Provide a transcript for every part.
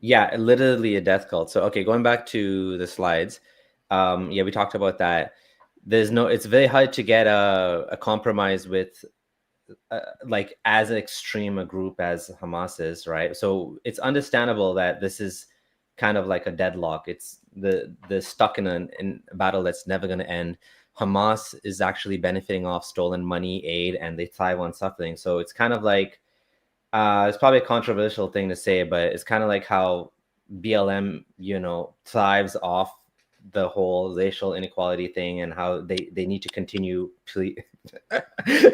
Yeah, literally a death cult. So, okay, going back to the slides, yeah, we talked about that. It's very hard to get a compromise with like as extreme a group as Hamas is, right? So it's understandable that this is kind of like a deadlock. It's the stuck in a battle that's never going to end. Hamas is actually benefiting off stolen money, aid, and they thrive on suffering. So it's kind of like it's probably a controversial thing to say, but it's kind of like how BLM, thrives off the whole racial inequality thing and how they need to continue to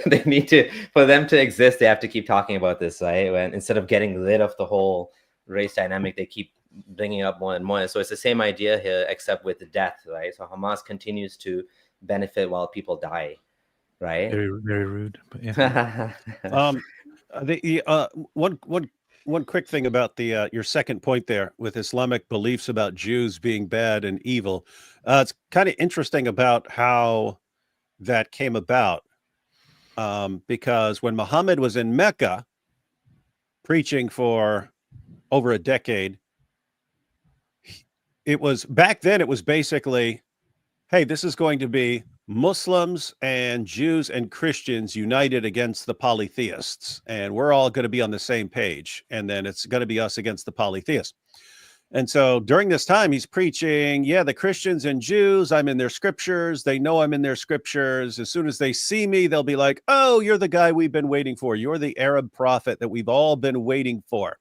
they need to for them to exist they have to keep talking about this, right? When instead of getting rid of the whole race dynamic they keep bringing up more and more. So it's the same idea here except with the death, right? So Hamas continues to benefit while people die, right? Very, very rude. But yeah. One quick thing about the your second point there with Islamic beliefs about Jews being bad and evil. It's kind of interesting about how that came about, because when Muhammad was in Mecca preaching for over a decade, it was back then. It was basically, hey, this is going to be Muslims and Jews and Christians united against the polytheists, and we're all going to be on the same page. And then it's going to be us against the polytheists. And so during this time, he's preaching, yeah, the Christians and Jews, I'm in their scriptures. They know I'm in their scriptures. As soon as they see me, they'll be like, oh, you're the guy we've been waiting for. You're the Arab prophet that we've all been waiting for.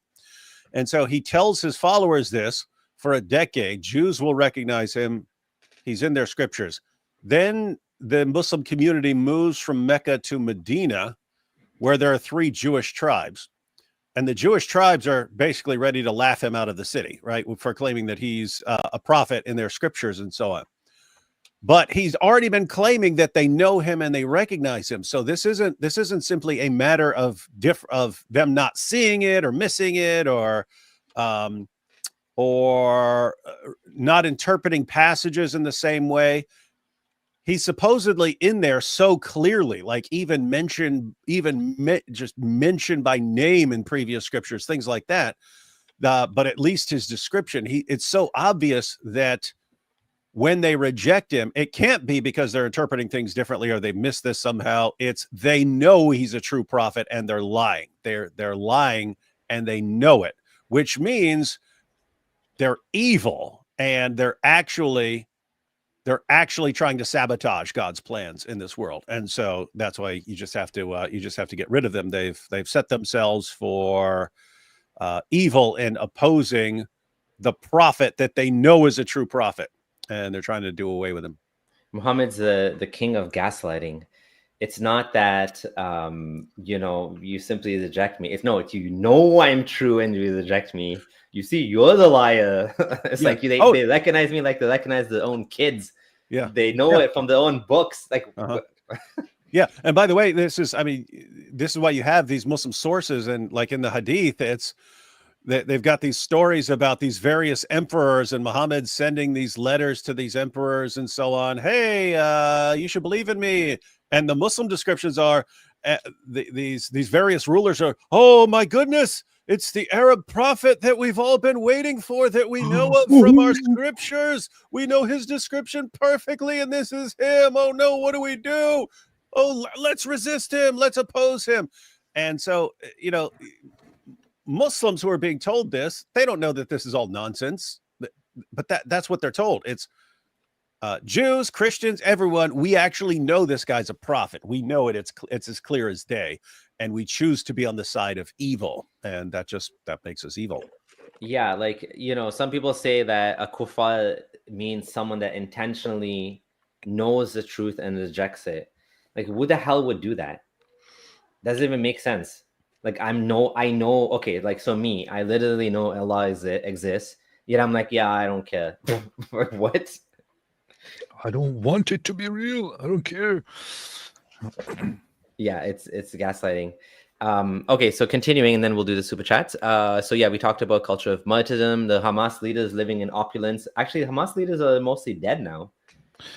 And so he tells his followers this for a decade. Jews will recognize him. He's in their scriptures. Then the Muslim community moves from Mecca to Medina, where there are 3 Jewish tribes. And the Jewish tribes are basically ready to laugh him out of the city, right? For claiming that he's a prophet in their scriptures and so on. But he's already been claiming that they know him and they recognize him. So this isn't simply a matter of them not seeing it or missing it or not interpreting passages in the same way. He's supposedly in there so clearly, like just mentioned by name in previous scriptures, things like that. But at least his description, it's so obvious that when they reject him, it can't be because they're interpreting things differently or they missed this somehow. It's they know he's a true prophet and they're lying. They're lying and they know it, which means they're evil and they're actually trying to sabotage God's plans in this world. And so that's why you just have to get rid of them. They've set themselves for evil in opposing the prophet that they know is a true prophet, and they're trying to do away with him. Muhammad's the king of gaslighting. It's not that you simply reject me. It's no, it's I'm true and you reject me. You see, you're the liar. It's like they recognize me like they recognize their own kids. Yeah, they know it from their own books. Like, yeah. And by the way, this is why you have these Muslim sources, and like in the Hadith, they've got these stories about these various emperors and Muhammad sending these letters to these emperors and so on. Hey, you should believe in me. And the Muslim descriptions are these various rulers are, oh my goodness, it's the Arab prophet that we've all been waiting for, that we know of from our scriptures. We know his description perfectly, and this is him. Oh no, what do we do? Oh, let's resist him. Let's oppose him. And so, Muslims who are being told this, they don't know that this is all nonsense, but that's what they're told. It's Jews, Christians, everyone. We actually know this guy's a prophet. We know it. It's as clear as day, and we choose to be on the side of evil, and that makes us evil. Yeah, like some people say that a kuffar means someone that intentionally knows the truth and rejects it. Like, who the hell would do that? Doesn't even make sense. Like, I know. Okay, like, so me, I literally know Allah exists. Yet I'm like, yeah, I don't care. What? I don't want it to be real. I don't care. Yeah, it's gaslighting. Okay, so continuing, and then we'll do the super chats. So yeah, we talked about culture of martyrdom, the Hamas leaders living in opulence. Actually, the Hamas leaders are mostly dead now.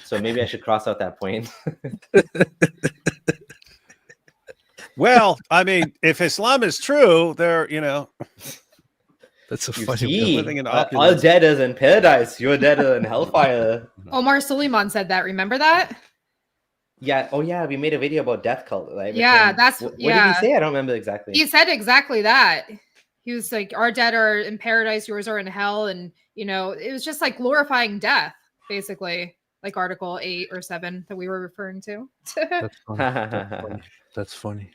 So maybe I should cross out that point. Well, I mean, if Islam is true, they're, That's a You funny. see, Living in our opulence. dead is in paradise. You're dead in hellfire. Omar Suleiman said that. Remember that? Yeah. Oh, yeah. We made a video about death cult, right? With Yeah, him. that's What did he yeah. say? I don't remember exactly. He said exactly that. He was like, "Our dead are in paradise, yours are in hell," and it was just like glorifying death, basically, like Article 8 or 7 that we were referring to. That's funny. That's funny. That's funny.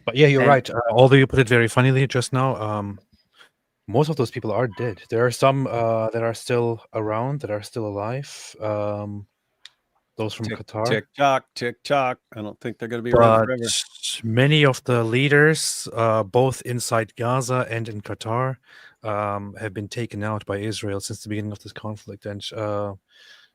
But yeah, you're And- right. Although you put it very funnily just now, most of those people are dead. There are some that are still around, that are still alive. Those from Qatar. Tick tock, tick tock. I don't think they're going to be around But forever. many of the leaders, both inside Gaza and in Qatar, have been taken out by Israel since the beginning of this conflict, and it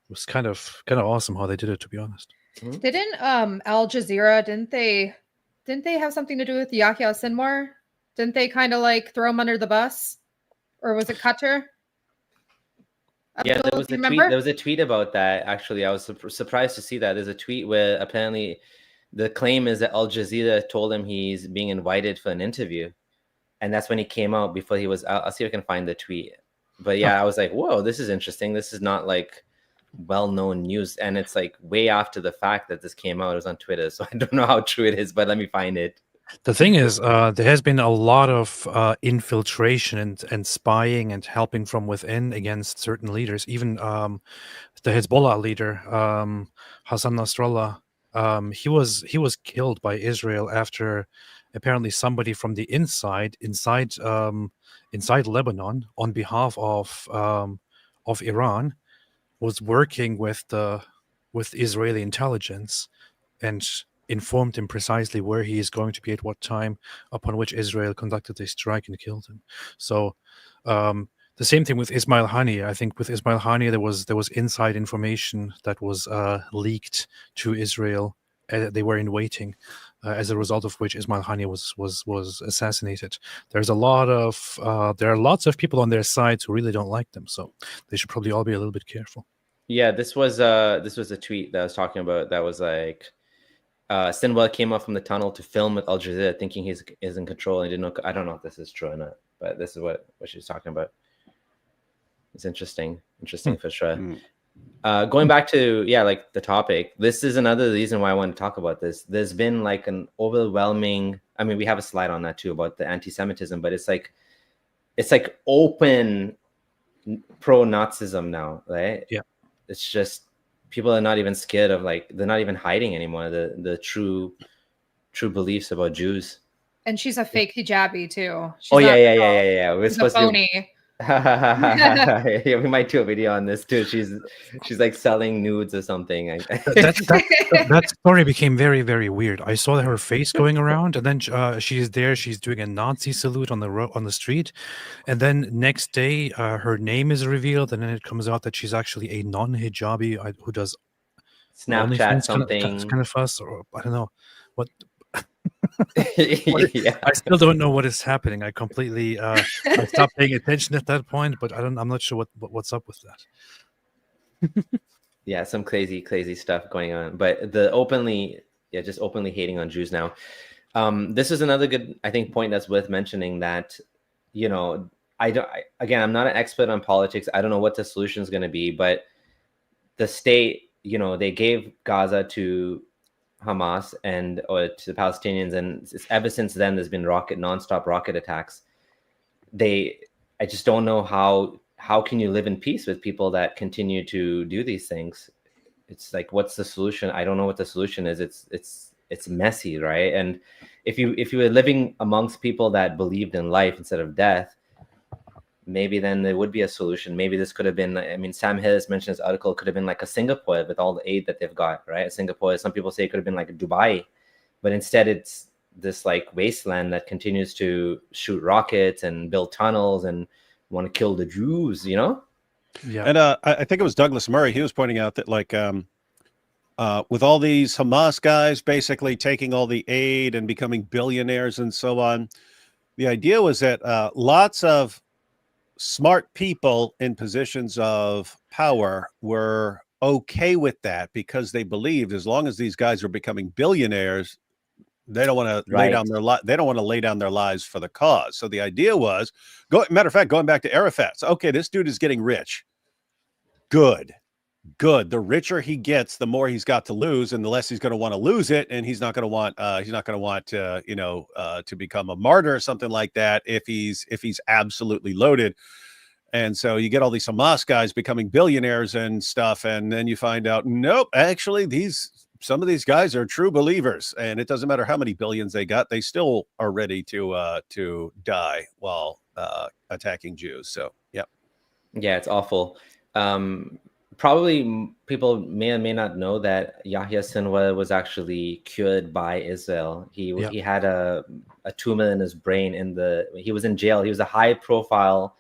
was kind of awesome how they did it, to be honest. Didn't Al Jazeera didn't they have something to do with Yahya Sinwar? Didn't they kind of like throw him under the bus, or was it Qatar? Yeah, Abdul, there was do a you tweet. remember? There was a tweet about that. Actually, I was surprised to see that. There's a tweet where apparently the claim is that Al Jazeera told him he's being invited for an interview, and that's when he came out. Before he was, I'll see if I can find the tweet. But yeah, I was like, whoa, this is interesting. This is not like well-known news, and it's like way after the fact that this came out. It was on Twitter, so I don't know how true it is, but let me find it. The thing is, there has been a lot of infiltration and spying and helping from within against certain leaders. Even the Hezbollah leader, Hassan Nasrallah, he was killed by Israel after apparently somebody from the inside Lebanon on behalf of Iran was working with Israeli intelligence and informed him precisely where he is going to be at what time, upon which Israel conducted a strike and killed him. So the same thing with Ismail Haniyeh. I think with Ismail Haniyeh there was inside information that was leaked to Israel. They were in waiting, as a result of which Ismail Haniyeh was assassinated. There are lots of people on their side who really don't like them, so they should probably all be a little bit careful. Yeah, this was a tweet that I was talking about. That was like, Sinwar came up from the tunnel to film with Al Jazeera, thinking he's in control, and didn't know. I don't know if this is true or not, but this is what she's talking about. It's interesting for sure. Going back to like the topic, this is another reason why I want to talk about this. There's been like an overwhelming. I mean, we have a slide on that too about the anti-Semitism, but it's like open pro-Nazism now, right? Yeah, it's just people are not even scared of they're not even hiding anymore the true beliefs about Jews. And she's a fake hijabi too. She's Oh yeah, not yeah, real. yeah, yeah, yeah. We're She's a supposed to. phony. Yeah, we might do a video on this too. She's like selling nudes or something. That story became very, very weird. I saw her face going around, and then she's doing a Nazi salute on the street, and then next day her name is revealed, and then it comes out that she's actually a non-hijabi who does Snapchat something kind of fuss, or I don't know what. Yeah. I still don't know what is happening. I completely I stopped paying attention at that point, but I'm not sure what's up with that. Yeah, some crazy stuff going on. But just openly hating on Jews now. This is another good, I think, point that's worth mentioning, that I'm not an expert on politics. I don't know what the solution is going to be, but the state, they gave Gaza to Hamas or to the Palestinians, and ever since then there's been nonstop rocket attacks. I just don't know how can you live in peace with people that continue to do these things. It's like, what's the solution? I don't know what the solution is. It's messy, right? And if you were living amongst people that believed in life instead of death, maybe then there would be a solution. Maybe this could have been, I mean, Sam Harris mentioned this article, could have been like a Singapore with all the aid that they've got, right? Singapore, some people say it could have been like Dubai, but instead it's this like wasteland that continues to shoot rockets and build tunnels and want to kill the Jews, Yeah. And I think it was Douglas Murray. He was pointing out that with all these Hamas guys basically taking all the aid and becoming billionaires and so on, the idea was that lots of smart people in positions of power were okay with that, because they believed as long as these guys were becoming billionaires, They don't want to lay Right. down they don't want to lay down their lives for the cause. So the idea was, matter of fact, going back to Arafat. So, okay, this dude is getting rich. Good. The richer he gets, the more he's got to lose, and the less he's going to want to lose it, and he's not going to want to become a martyr or something like that if he's absolutely loaded. And so you get all these Hamas guys becoming billionaires and stuff, and then you find out, nope, actually some of these guys are true believers, and it doesn't matter how many billions they got, they still are ready to die while attacking Jews. So Yeah, it's awful. Probably people may or may not know that Yahya Sinwar was actually cured by Israel. He had a tumor in his brain. He was in jail. He was a high profile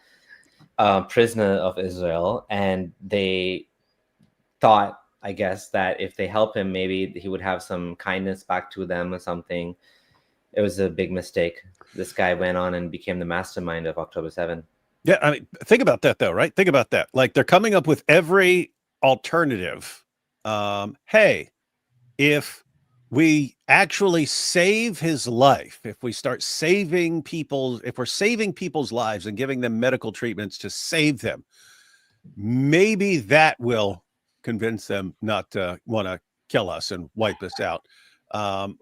prisoner of Israel, and they thought, I guess, that if they help him, maybe he would have some kindness back to them or something. It was a big mistake. This guy went on and became the mastermind of October 7. Yeah, I mean, think about that though, right? Think about that. Like, they're coming up with every alternative. Hey, if we actually save his life, if we start if we're saving people's lives and giving them medical treatments to save them, maybe that will convince them not to want to kill us and wipe us out.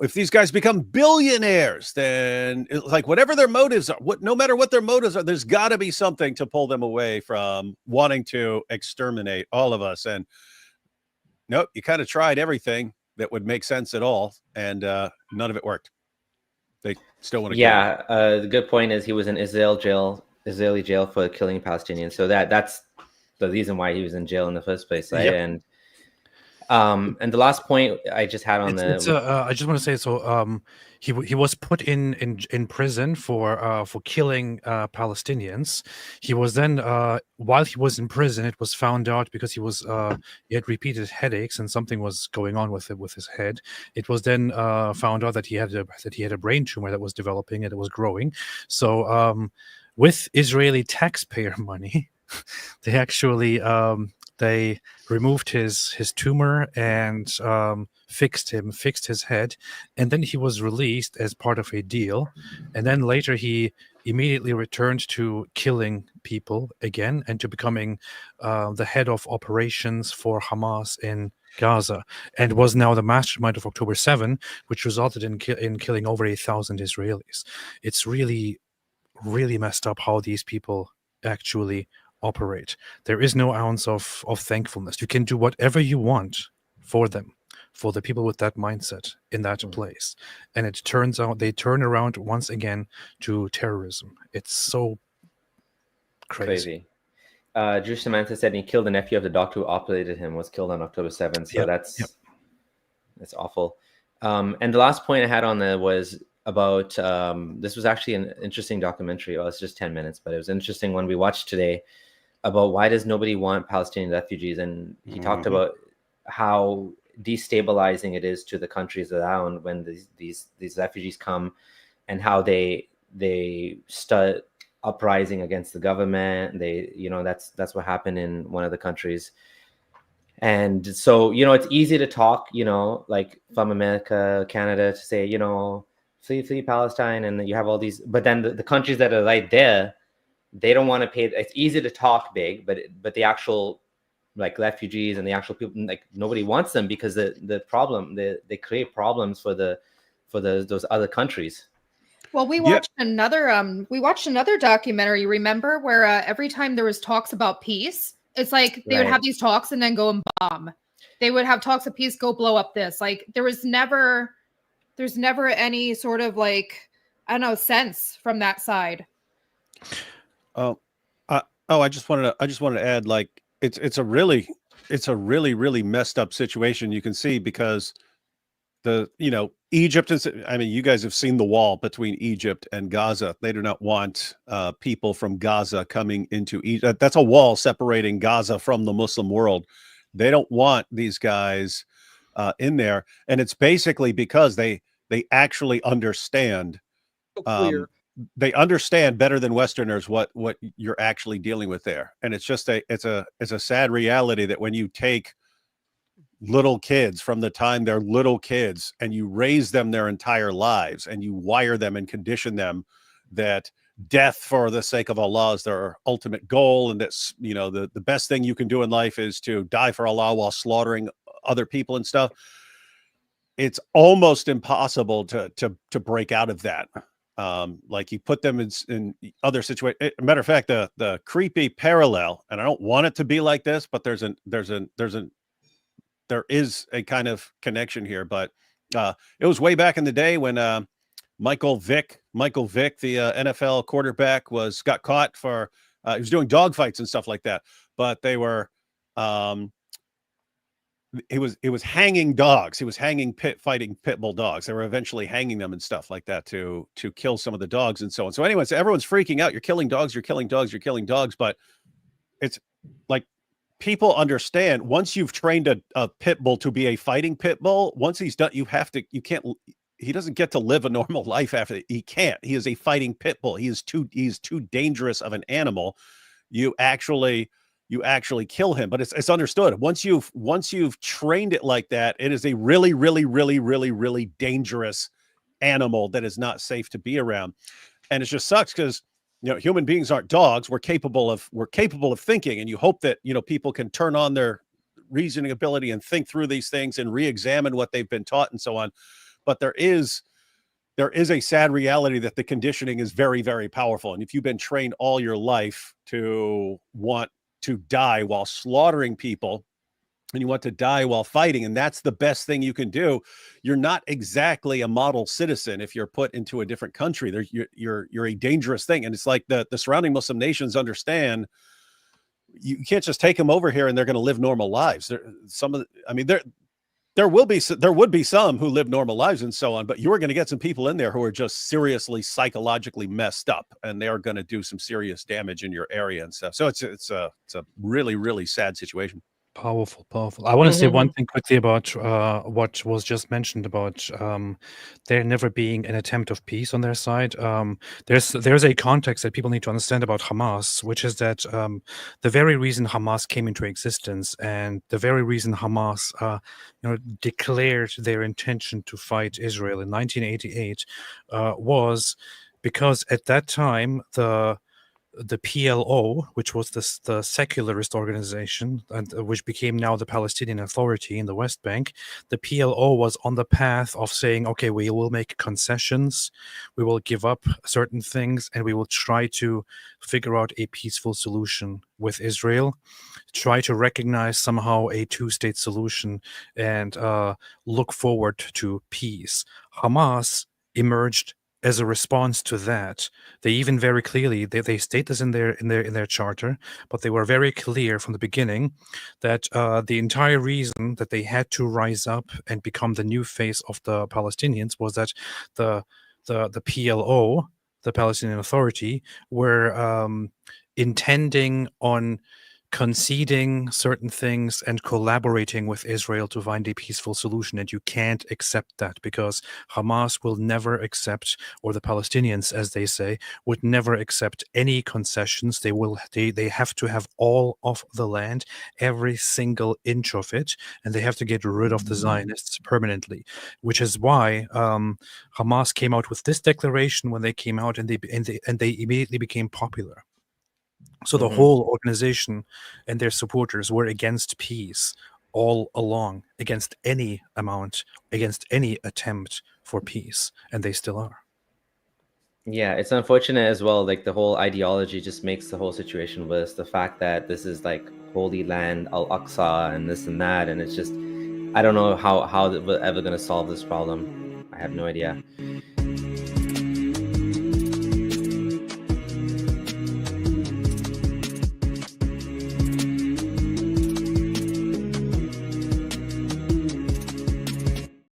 If these guys become billionaires, then like whatever their motives are, no matter what their motives are, there's got to be something to pull them away from wanting to exterminate all of us. And nope, you kind of tried everything that would make sense at all, and none of it worked. They still want to kill him. The good point is he was in Israeli jail for killing Palestinians. So that's the reason why he was in jail in the first place, right? Yep. And the last point I just had on I just want to say, so he was put in prison for killing Palestinians. He was then while he was in prison, it was found out because he had repeated headaches and something was going on with his head. It was then found out that he had a brain tumor that was developing and it was growing. So with Israeli taxpayer money, they actually they removed his tumor and fixed his head, and then he was released as part of a deal. And then later he immediately returned to killing people again and to becoming the head of operations for Hamas in Gaza, and was now the mastermind of October 7, which resulted in killing over 1,000 Israelis. It's really, really messed up how these people actually operate. There is no ounce of thankfulness. You can do whatever you want for them, for the people with that mindset in that place, and it turns out they turn around once again to terrorism. It's so crazy. Drew Samantha said he killed the nephew of the doctor who operated him, was killed on October 7th. So that's awful. And the last point I had on there was about this was actually an interesting documentary. Well, it's just 10 minutes, but it was an interesting one we watched today about why does nobody want Palestinian refugees. And he talked about how destabilizing it is to the countries around when these refugees come, and how they start uprising against the government. That's what happened in one of the countries. And so, it's easy to talk, like from America, Canada, to say, flee Palestine, and you have all these, but then the countries that are right there, they don't want to pay. It's easy to talk big, but the actual like refugees and the actual people, like nobody wants them because the problem, they create problems for those other countries. Well, we watched another documentary, remember, where every time there was talks about peace, it's like they would have these talks and then go and bomb. They would have talks of peace, go blow up this. Like there's never any sort of like, I don't know, sense from that side. I just wanted to add, like, it's a really really messed up situation. You can see because Egypt is, I mean, you guys have seen the wall between Egypt and Gaza. They do not want people from Gaza coming into Egypt. That's a wall separating Gaza from the Muslim world. They don't want these guys in there, and it's basically because they actually understand. They understand better than Westerners what you're actually dealing with there, and it's just a sad reality that when you take little kids from the time they're little kids, and you raise them their entire lives, and you wire them and condition them that death for the sake of Allah is their ultimate goal, and that's, you know, the best thing you can do in life is to die for Allah while slaughtering other people and stuff. It's almost impossible to break out of that. Like you put them in other situations. Matter of fact, the creepy parallel, and I don't want it to be like this, but there is a kind of connection here. But it was way back in the day when Michael Vick, the NFL quarterback, got caught for he was doing dog fights and stuff like that. But they were he was hanging dogs. He was fighting pit bull dogs. They were eventually hanging them and stuff like that to kill some of the dogs and so on. So anyway, so everyone's freaking out. You're killing dogs. You're killing dogs. You're killing dogs. But it's like, people understand, once you've trained a pit bull to be a fighting pit bull, once he's done, he doesn't get to live a normal life after. He can't. He is a fighting pit bull. He's too dangerous of an animal. You actually kill him. But it's understood. Once you've trained it like that, it is a really, really, really, really, really dangerous animal that is not safe to be around. And it just sucks because, you know, human beings aren't dogs. We're capable of thinking, and you hope that, you know, people can turn on their reasoning ability and think through these things and re-examine what they've been taught and so on. But there is a sad reality that the conditioning is very, very powerful. And if you've been trained all your life to want to die while slaughtering people, and you want to die while fighting, and that's the best thing you can do, you're not exactly a model citizen if you're put into a different country. You're a dangerous thing. And it's like the surrounding Muslim nations understand you can't just take them over here and they're going to live normal lives. There would be some who live normal lives and so on, but you are going to get some people in there who are just seriously psychologically messed up, and they are going to do some serious damage in your area and stuff. So it's a really, really sad situation. Powerful. I want to say one thing quickly about what was just mentioned about there never being an attempt of peace on their side. There's a context that people need to understand about Hamas, which is that the very reason Hamas came into existence, and the very reason Hamas declared their intention to fight Israel in 1988 was because at that time the PLO, which was the secularist organization, and which became now the Palestinian Authority in the West Bank, the PLO was on the path of saying, okay, we will make concessions, we will give up certain things, and we will try to figure out a peaceful solution with Israel, try to recognize somehow a two-state solution, and look forward to peace. Hamas emerged as a response to that. They even very clearly, they state this in their charter, but they were very clear from the beginning that the entire reason that they had to rise up and become the new face of the Palestinians was that the PLO, the Palestinian Authority, were intending on conceding certain things and collaborating with Israel to find a peaceful solution. And you can't accept that, because Hamas will never accept, or the Palestinians, as they say, would never accept any concessions. They have to have all of the land, every single inch of it, and they have to get rid of the Zionists permanently, which is why Hamas came out with this declaration when they came out, and they immediately became popular. So the whole organization and their supporters were against peace all along, against any attempt for peace, and they still are. Yeah, it's unfortunate as well. Like, the whole ideology just makes the whole situation worse. The fact that this is like Holy Land, Al-Aqsa, and this and that, and it's just, I don't know how we're ever going to solve this problem. I have no idea.